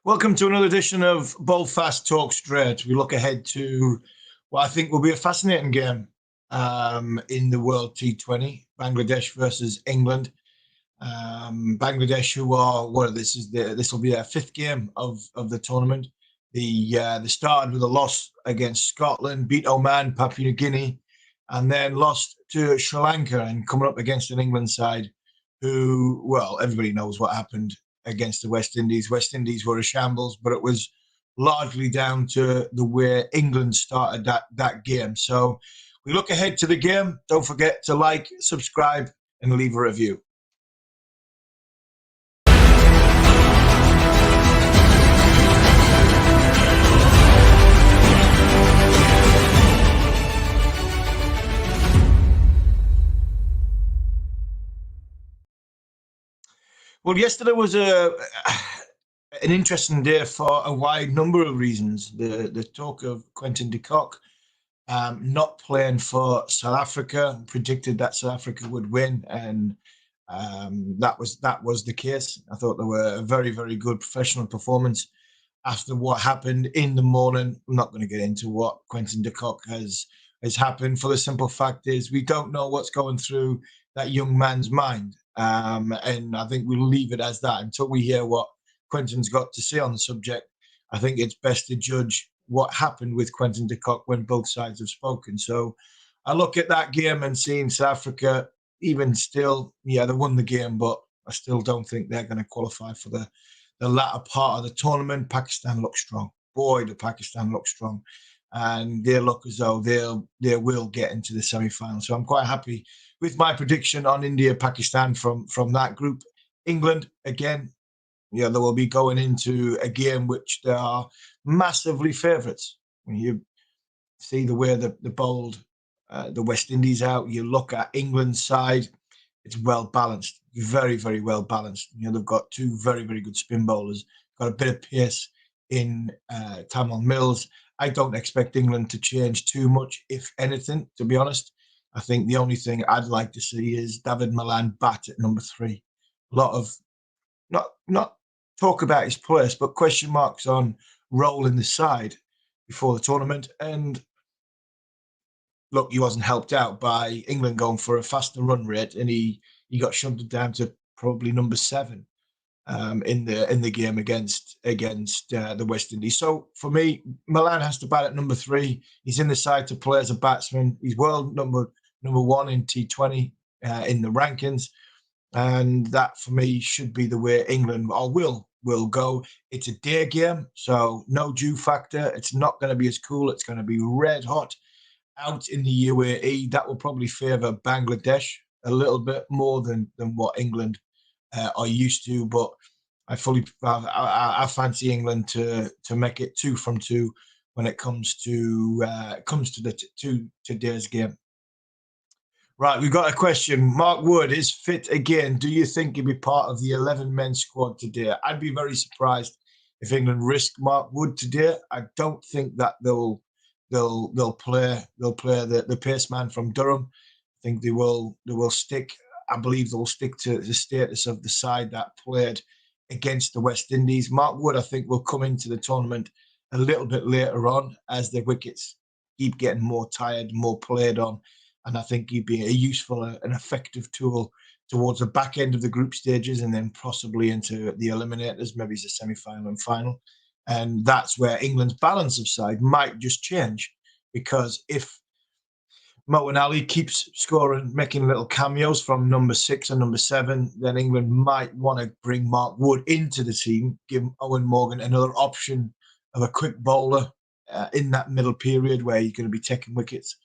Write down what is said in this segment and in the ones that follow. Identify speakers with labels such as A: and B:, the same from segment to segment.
A: Welcome to another edition of Bold Fast Talk Straight. We look ahead to what I think will be a fascinating game in the World T20, Bangladesh versus England. Bangladesh, who are this will be their fifth game of the tournament. They started with a loss against Scotland, beat Oman, Papua New Guinea, and then lost to Sri Lanka, and coming up against an England side who, well, everybody knows what happened against the West Indies. West Indies were a shambles, but it was largely down to the way England started that game. So we look ahead to the game. Don't forget to like, subscribe, and leave a review. Well, yesterday was an interesting day for a wide number of reasons. The talk of Quinton de Kock not playing for South Africa, predicted that South Africa would win, and that was the case. I thought they were a very, very good professional performance after what happened in the morning. I'm not going to get into what Quinton de Kock has happened. For the simple fact is, we don't know what's going through that young man's mind. And I think we'll leave it as that until we hear what Quinton's got to say on the subject. I think it's best to judge what happened with Quinton de Kock when both sides have spoken. So I look at that game and seeing South Africa, even still, they won the game, but I still don't think they're going to qualify for the latter part of the tournament. Pakistan looks strong. Boy, do Pakistan look strong. And they look as though they will get into the semi-final. So I'm quite happy with my prediction on India, Pakistan from that group. England, again, they will be going into a game which they are massively favourites. When you see the way they bowled the West Indies out, you look at England's side, it's well balanced, very, very well balanced. They've got two very, very good spin bowlers, got a bit of pace in Tamil Mills. I don't expect England to change too much, if anything, to be honest. I think the only thing I'd like to see is David Malan bat at number 3. A lot of not talk about his place, but question marks on role in the side before the tournament. And look, he wasn't helped out by England going for a faster run rate, and he got shunted down to probably number 7 in the game against the West Indies. So for me, Malan has to bat at number 3. He's in the side to play as a batsman. He's world number 1 in T20 in the rankings, and that for me should be the way England will go. It's a day game, so no dew factor. It's not going to be as cool. It's going to be red hot out in the UAE. That will probably favour Bangladesh a little bit more than what England are used to, but I fancy England to make it 2 from 2 when it comes to today's game. Right, we've got a question. Mark Wood is fit again. Do you think he'll be part of the 11-men squad today? I'd be very surprised if England risk Mark Wood today. I don't think that they'll play the pace man from Durham. I think they will stick. I believe they'll stick to the status of the side that played against the West Indies. Mark Wood, I think, will come into the tournament a little bit later on as the wickets keep getting more tired, more played on. And I think he'd be a useful and effective tool towards the back end of the group stages and then possibly into the eliminators, maybe it's a semi-final and final. And that's where England's balance of side might just change, because if Moeen Ali keeps scoring, making little cameos from number 6 and number 7, then England might want to bring Mark Wood into the team, give Owen Morgan another option of a quick bowler in that middle period where you're going to be taking wickets.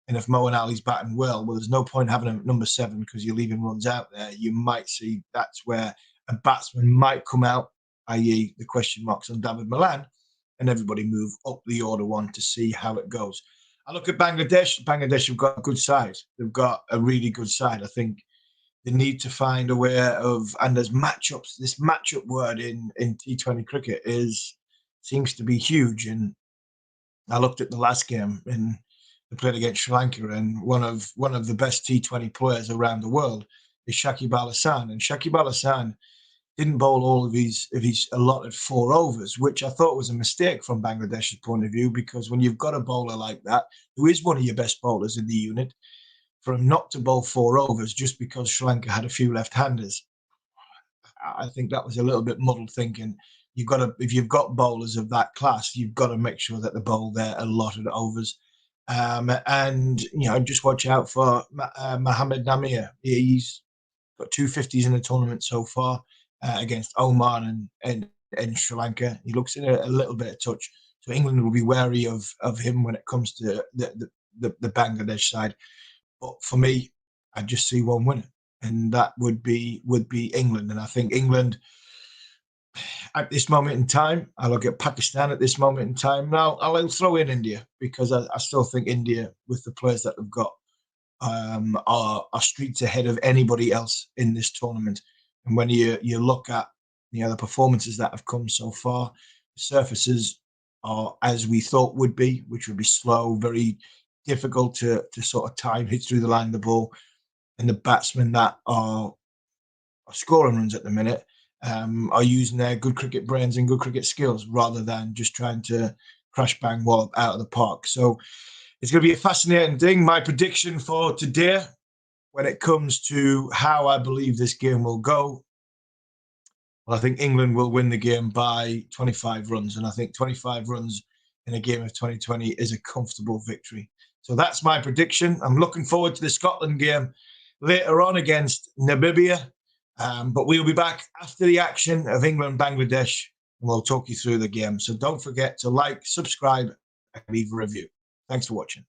A: And if Moeen Ali's batting well, there's no point having him at number 7 because you're leaving runs out there. You might see that's where a batsman might come out, i.e. the question marks on David Malan, and everybody move up the order one to see how it goes. I look at Bangladesh. Bangladesh have got a good side. They've got a really good side. I think they need to find a way of, and there's matchups. This matchup word in T20 cricket seems to be huge. And I looked at the last game and they played against Sri Lanka, and one of the best T20 players around the world is Shakib Al Hasan. And Shakib Al Hasan didn't bowl all of his allotted 4 overs, which I thought was a mistake from Bangladesh's point of view, because when you've got a bowler like that, who is one of your best bowlers in the unit, for him not to bowl 4 overs just because Sri Lanka had a few left-handers, I think that was a little bit muddled thinking. If you've got bowlers of that class, you've got to make sure that they bowl their allotted overs. And just watch out for Mohammad Namir. He's got 250s in the tournament so far against Oman and Sri Lanka. He looks in a little bit of touch, so England will be wary of him when it comes to the Bangladesh side. But for me, I just see one winner, and that would be England. And I think England at this moment in time, I look at Pakistan at this moment in time. Now I'll throw in India, because I still think India, with the players that they've got, are streets ahead of anybody else in this tournament. And when you look at the performances that have come so far, the surfaces are as we thought would be, which would be slow, very difficult to sort of time hits through the line of the ball, and the batsmen that are scoring runs at the minute are using their good cricket brains and good cricket skills, rather than just trying to crash bang wallop out of the park. So it's going to be a fascinating thing. My prediction for today, when it comes to how I believe this game will go, well, I think England will win the game by 25 runs. And I think 25 runs in a game of 2020 is a comfortable victory. So that's my prediction. I'm looking forward to the Scotland game later on against Namibia. But we'll be back after the action of England-Bangladesh, and we'll talk you through the game. So don't forget to like, subscribe, and leave a review. Thanks for watching.